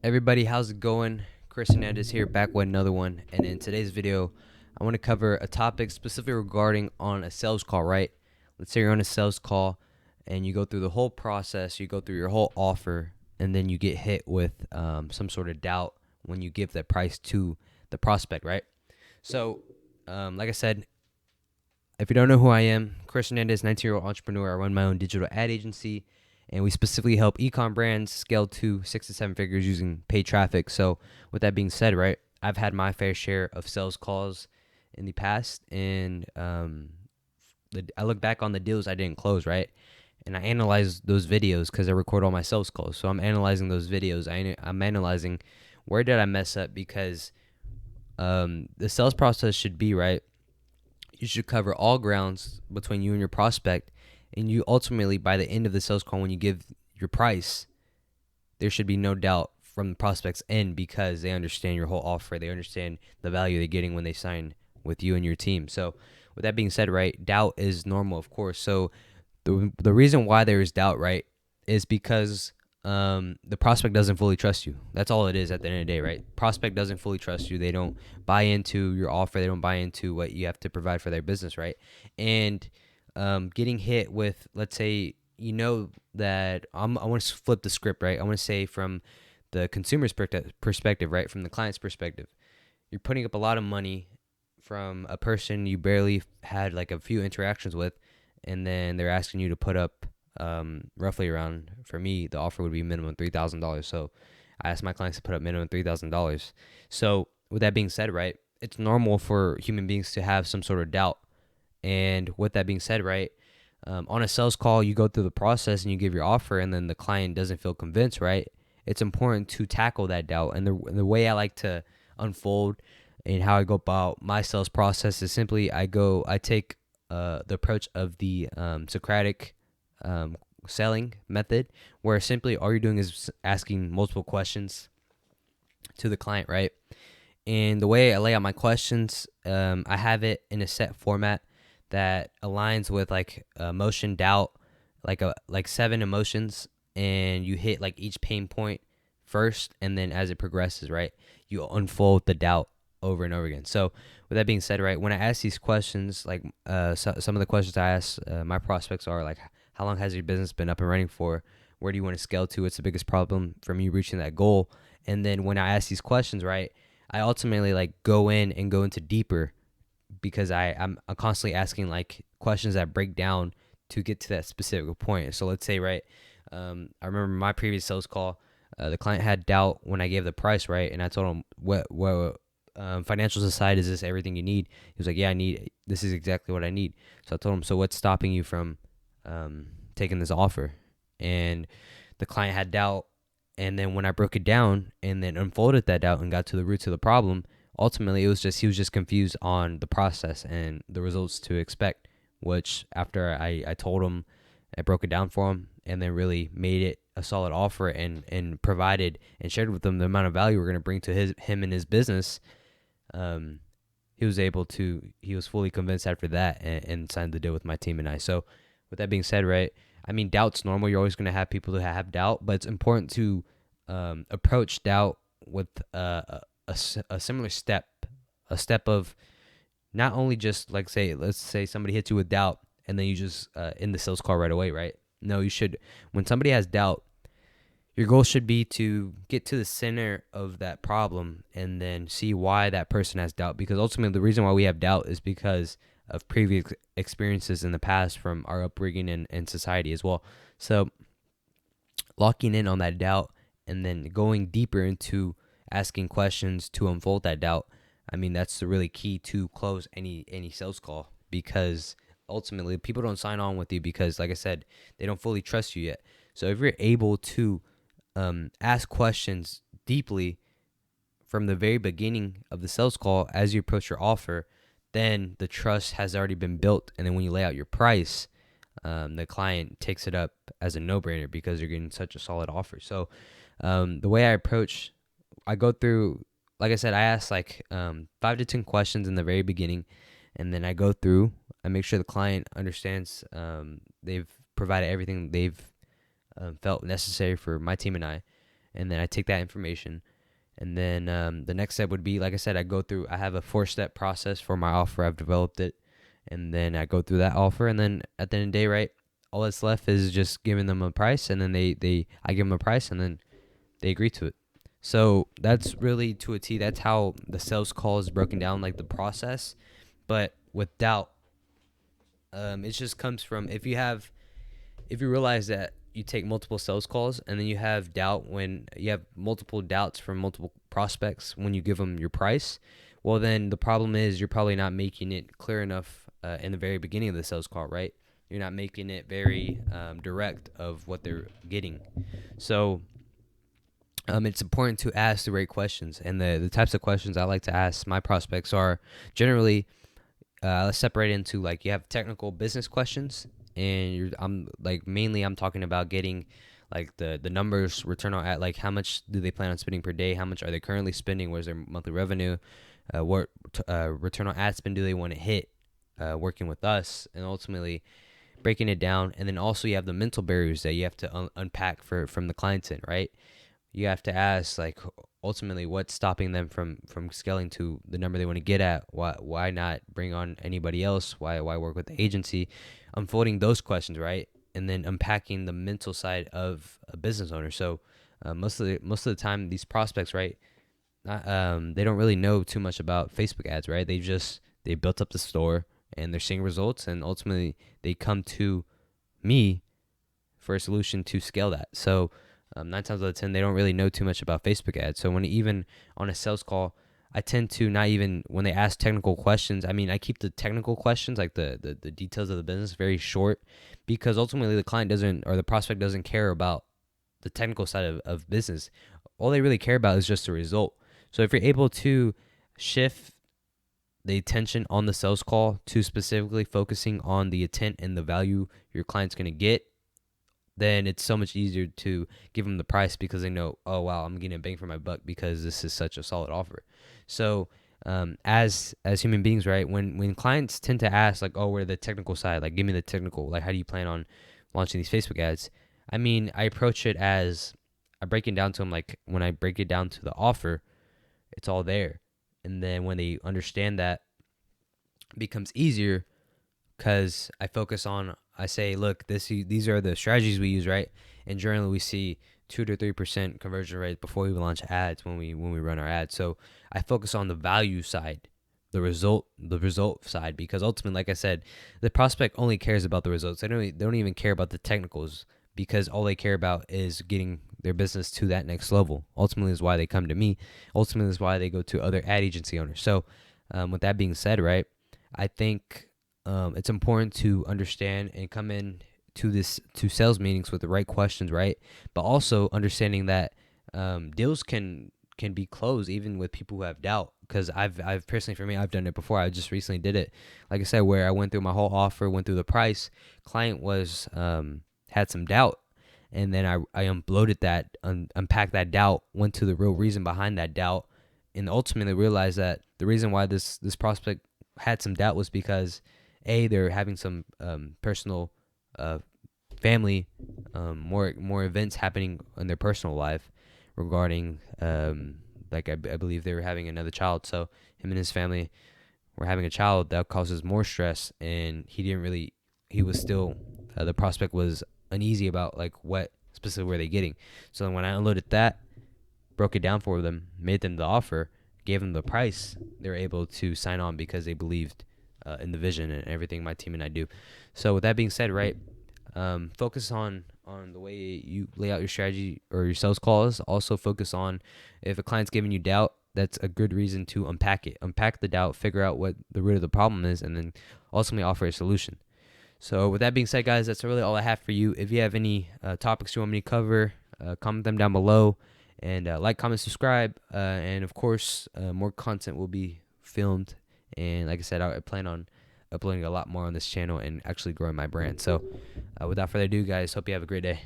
Everybody, how's it going? Chris Hernandez here, back with another one. And in today's video, I want to cover a topic specifically regarding on a sales call, right? Let's say you're on a sales call and you go through the whole process, you go through your whole offer, and then you get hit with some sort of doubt when you give that price to the prospect, right? So, like I said, if you don't know who I am, Chris Hernandez, 19-year-old entrepreneur. I run my own digital ad agency, and we specifically help ecom brands scale to 6 to 7 figures using paid traffic. So with that being said, right, I've had my fair share of sales calls in the past, and I look back on the deals I didn't close, right? And I analyze those videos because I record all my sales calls. So I'm analyzing those videos. I'm analyzing where did I mess up, because the sales process should be, right, you should cover all grounds between you and your prospect. And you ultimately, by the end of the sales call, when you give your price, there should be no doubt from the prospect's end, because they understand your whole offer. They understand the value they're getting when they sign with you and your team. So with that being said, right, doubt is normal, of course. So the reason why there is doubt, right, is because the prospect doesn't fully trust you. That's all it is at the end of the day, right? Prospect doesn't fully trust you. They don't buy into your offer. They don't buy into what you have to provide for their business, right? And getting hit with, let's say, that I want to flip the script, right? I want to say from the consumer's perspective, right? From the client's perspective, you're putting up a lot of money from a person you barely had like a few interactions with, and then they're asking you to put up roughly around, for me, the offer would be minimum $3,000. So I asked my clients to put up minimum $3,000. So with that being said, right, it's normal for human beings to have some sort of doubt. And with that being said, right, on a sales call, you go through the process and you give your offer, and then the client doesn't feel convinced, right? It's important to tackle that doubt. And the way I like to unfold and how I go about my sales process is simply I take the approach of the Socratic selling method, where simply all you're doing is asking multiple questions to the client, right? And the way I lay out my questions, I have it in a set format that aligns with like emotion, doubt, like 7 emotions, and you hit like each pain point first, and then as it progresses, right, you unfold the doubt over and over again. So with that being said, right, when I ask these questions, like some of the questions I ask my prospects are like, how long has your business been up and running for? Where do you want to scale to? What's the biggest problem from you reaching that goal? And then when I ask these questions, right, I ultimately like go into deeper, because I'm constantly asking like questions that break down to get to that specific point. So let's say, right, I remember my previous sales call, the client had doubt when I gave the price, right, and I told him, what financials aside, is this everything you need? He was like, yeah, this is exactly what I need. So I told him, so what's stopping you from taking this offer? And the client had doubt, and then when I broke it down and then unfolded that doubt and got to the roots of the problem, ultimately he was just confused on the process and the results to expect, which after I told him, I broke it down for him, and then really made it a solid offer, and provided and shared with him the amount of value we're going to bring to him and his business. He was fully convinced after that, and signed the deal with my team and I. So with that being said, right, I mean, doubt's normal. You're always going to have people who have doubt, but it's important to approach doubt with a similar step, a step of not only just like let's say somebody hits you with doubt, and then you just end the sales call right away, right? No, you should, when somebody has doubt, your goal should be to get to the center of that problem and then see why that person has doubt. Because ultimately, the reason why we have doubt is because of previous experiences in the past from our upbringing and society as well. So locking in on that doubt and then going deeper into asking questions to unfold that doubt, I mean, that's the really key to close any sales call, because ultimately people don't sign on with you because, like I said, they don't fully trust you yet. So if you're able to ask questions deeply from the very beginning of the sales call as you approach your offer, then the trust has already been built. And then when you lay out your price, the client takes it up as a no-brainer because you're getting such a solid offer. So the way I go through, like I said, I ask like 5 to 10 questions in the very beginning, and then I make sure the client understands they've provided everything they've felt necessary for my team and I. and then I take that information, and then the next step would be, like I said, I have a 4-step process for my offer. I've developed it, and then I go through that offer, and then at the end of the day, right, all that's left is just giving them a price, and then I give them a price, and then they agree to it. So that's really to a T. That's how the sales call is broken down, like the process. But with doubt, it just comes from if you realize that you take multiple sales calls and then you have doubt when you have multiple doubts from multiple prospects when you give them your price, well, then the problem is you're probably not making it clear enough in the very beginning of the sales call, right? You're not making it very direct of what they're getting. So it's important to ask the right questions. And the types of questions I like to ask my prospects are generally, let's separate into, like, you have technical business questions, and I'm talking about getting like the numbers, return on ad, like how much do they plan on spending per day, how much are they currently spending, where's their monthly revenue, what return on ad spend do they want to hit working with us, and ultimately breaking it down. And then also you have the mental barriers that you have to unpack from the client's end, right? You have to ask, like, ultimately what's stopping them from scaling to the number they want to get at. Why not bring on anybody else? Why work with the agency? Unfolding those questions, right? And then unpacking the mental side of a business owner. So most of the time, these prospects, right, they don't really know too much about Facebook ads, right? They built up the store and they're seeing results, and ultimately they come to me for a solution to scale that. So 9 times out of 10, they don't really know too much about Facebook ads. So even on a sales call, I tend to not even, when they ask technical questions, I keep the technical questions, like the details of the business, very short, because ultimately the client doesn't, or the prospect doesn't care about the technical side of business. All they really care about is just the result. So if you're able to shift the attention on the sales call to specifically focusing on the intent and the value your client's going to get, then it's so much easier to give them the price, because they know, oh wow, I'm getting a bang for my buck because this is such a solid offer. So as human beings, right, when clients tend to ask, like, oh, we're the technical side, like, give me the technical, like, how do you plan on launching these Facebook ads? I approach it as I break it down to them, like, when I break it down to the offer, it's all there. And then when they understand that, it becomes easier, because I say, look, these are the strategies we use, right? And generally we see 2 to 3% conversion rate before we launch ads when we run our ads. So I focus on the value side, the result side, because ultimately, like I said, the prospect only cares about the results. They don't even care about the technicals, because all they care about is getting their business to that next level. Ultimately is why they come to me. Ultimately is why they go to other ad agency owners. So with that being said, right, I think it's important to understand and come in to sales meetings with the right questions, right? But also understanding that deals can be closed even with people who have doubt. Because I've personally, for me, I've done it before. I just recently did it, like I said, where I went through my whole offer, went through the price. Client was had some doubt, and then I unloaded that, unpacked that doubt, went to the real reason behind that doubt, and ultimately realized that the reason why this prospect had some doubt was because they're having some personal family more events happening in their personal life regarding like I believe they were having another child. So him and his family were having a child that causes more stress, and he was still the prospect was uneasy about, like, what specifically were they getting. So when I unloaded that, broke it down for them, made them the offer, gave them the price, they were able to sign on because they believed in the vision and everything my team and I do. So with that being said, right, focus on the way you lay out your strategy or your sales calls. Also focus on, if a client's giving you doubt, that's a good reason to unpack the doubt, figure out what the root of the problem is, and then ultimately offer a solution. So with that being said, guys, that's really all I have for you. If you have any topics you want me to cover, comment them down below, and like, comment, subscribe, and of course more content will be filmed. And like I said, I plan on uploading a lot more on this channel and actually growing my brand. So without further ado, guys, hope you have a great day.